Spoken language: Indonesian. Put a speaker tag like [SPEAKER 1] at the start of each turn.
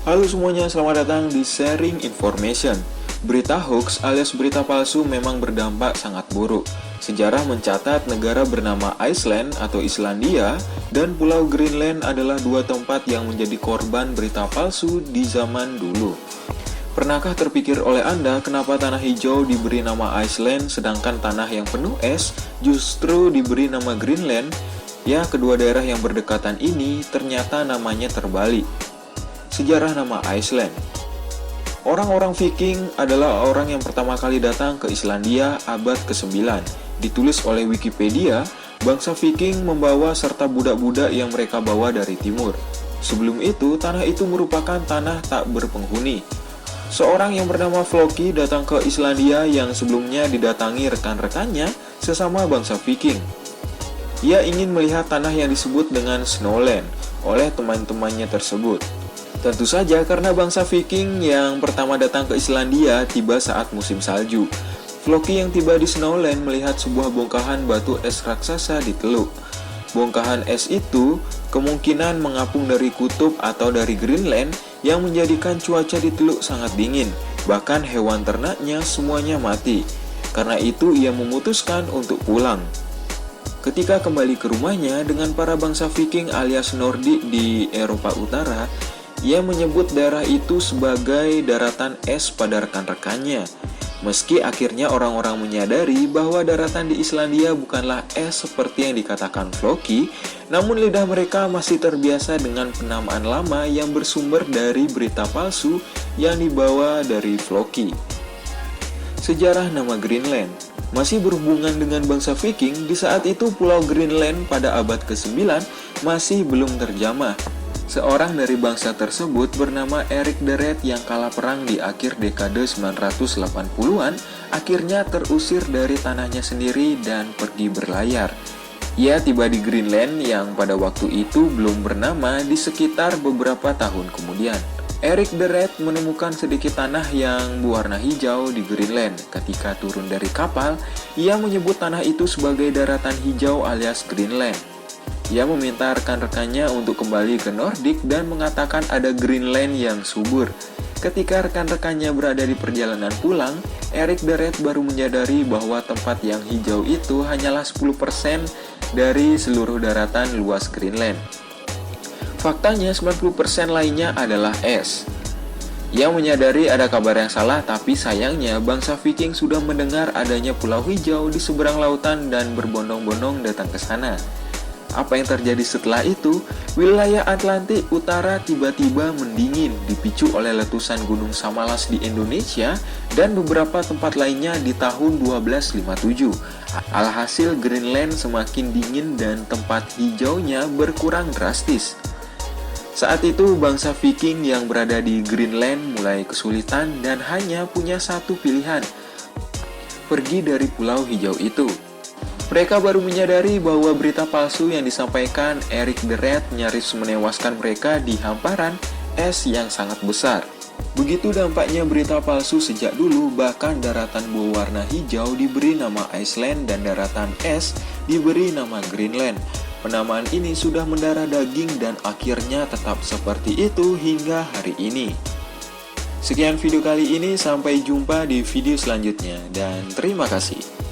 [SPEAKER 1] Halo semuanya, selamat datang di Sharing Information. Berita hoax alias berita palsu memang berdampak sangat buruk. Sejarah mencatat negara bernama Iceland atau Islandia dan Pulau Greenland adalah dua tempat yang menjadi korban berita palsu di zaman dulu. Pernahkah terpikir oleh Anda kenapa tanah hijau diberi nama Iceland sedangkan tanah yang penuh es justru diberi nama Greenland? Ya, kedua daerah yang berdekatan ini ternyata namanya terbalik. Sejarah nama Iceland. Orang-orang Viking adalah orang yang pertama kali datang ke Islandia abad ke-9. Ditulis oleh Wikipedia, bangsa Viking membawa serta budak-budak yang mereka bawa dari timur. Sebelum itu, tanah itu merupakan tanah tak berpenghuni. Seorang yang bernama Floki datang ke Islandia yang sebelumnya didatangi rekan-rekannya sesama bangsa Viking. Ia ingin melihat tanah yang disebut dengan Snowland oleh teman-temannya tersebut. Tentu saja karena bangsa Viking yang pertama datang ke Islandia tiba saat musim salju. Floki yang tiba di Snowland melihat sebuah bongkahan batu es raksasa di teluk. Bongkahan es itu kemungkinan mengapung dari kutub atau dari Greenland yang menjadikan cuaca di teluk sangat dingin. Bahkan hewan ternaknya semuanya mati. Karena itu ia memutuskan untuk pulang. Ketika kembali ke rumahnya dengan para bangsa Viking alias Nordik di Eropa Utara, ia menyebut daerah itu sebagai daratan es pada rekan-rekannya. Meski akhirnya orang-orang menyadari bahwa daratan di Islandia bukanlah es seperti yang dikatakan Floki, namun lidah mereka masih terbiasa dengan penamaan lama yang bersumber dari berita palsu yang dibawa dari Floki. Sejarah nama Greenland masih berhubungan dengan bangsa Viking. Di saat itu Pulau Greenland pada abad ke-9 masih belum terjamah. Seorang dari bangsa tersebut bernama Erik the Red yang kalah perang di akhir dekade 980-an akhirnya terusir dari tanahnya sendiri dan pergi berlayar. Ia tiba di Greenland yang pada waktu itu belum bernama di sekitar beberapa tahun kemudian. Erik the Red menemukan sedikit tanah yang berwarna hijau di Greenland. Ketika turun dari kapal, ia menyebut tanah itu sebagai daratan hijau alias Greenland. Ia meminta rekan-rekannya untuk kembali ke Nordik dan mengatakan ada Greenland yang subur. Ketika rekan-rekannya berada di perjalanan pulang, Erik the Red baru menyadari bahwa tempat yang hijau itu hanyalah 10% dari seluruh daratan luas Greenland. Faktanya 90% lainnya adalah es. Ia menyadari ada kabar yang salah, tapi sayangnya bangsa Viking sudah mendengar adanya pulau hijau di seberang lautan dan berbondong-bondong datang ke sana. Apa yang terjadi setelah itu? Wilayah Atlantik Utara tiba-tiba mendingin dipicu oleh letusan Gunung Samalas di Indonesia dan beberapa tempat lainnya di tahun 1257. Alhasil Greenland semakin dingin dan tempat hijaunya berkurang drastis. Saat itu bangsa Viking yang berada di Greenland mulai kesulitan dan hanya punya satu pilihan, pergi dari pulau hijau itu. Mereka baru menyadari bahwa berita palsu yang disampaikan Erik the Red nyaris menewaskan mereka di hamparan es yang sangat besar. Begitu dampaknya berita palsu sejak dulu, bahkan daratan berwarna hijau diberi nama Iceland dan daratan es diberi nama Greenland. Penamaan ini sudah mendarah daging dan akhirnya tetap seperti itu hingga hari ini. Sekian video kali ini, sampai jumpa di video selanjutnya dan terima kasih.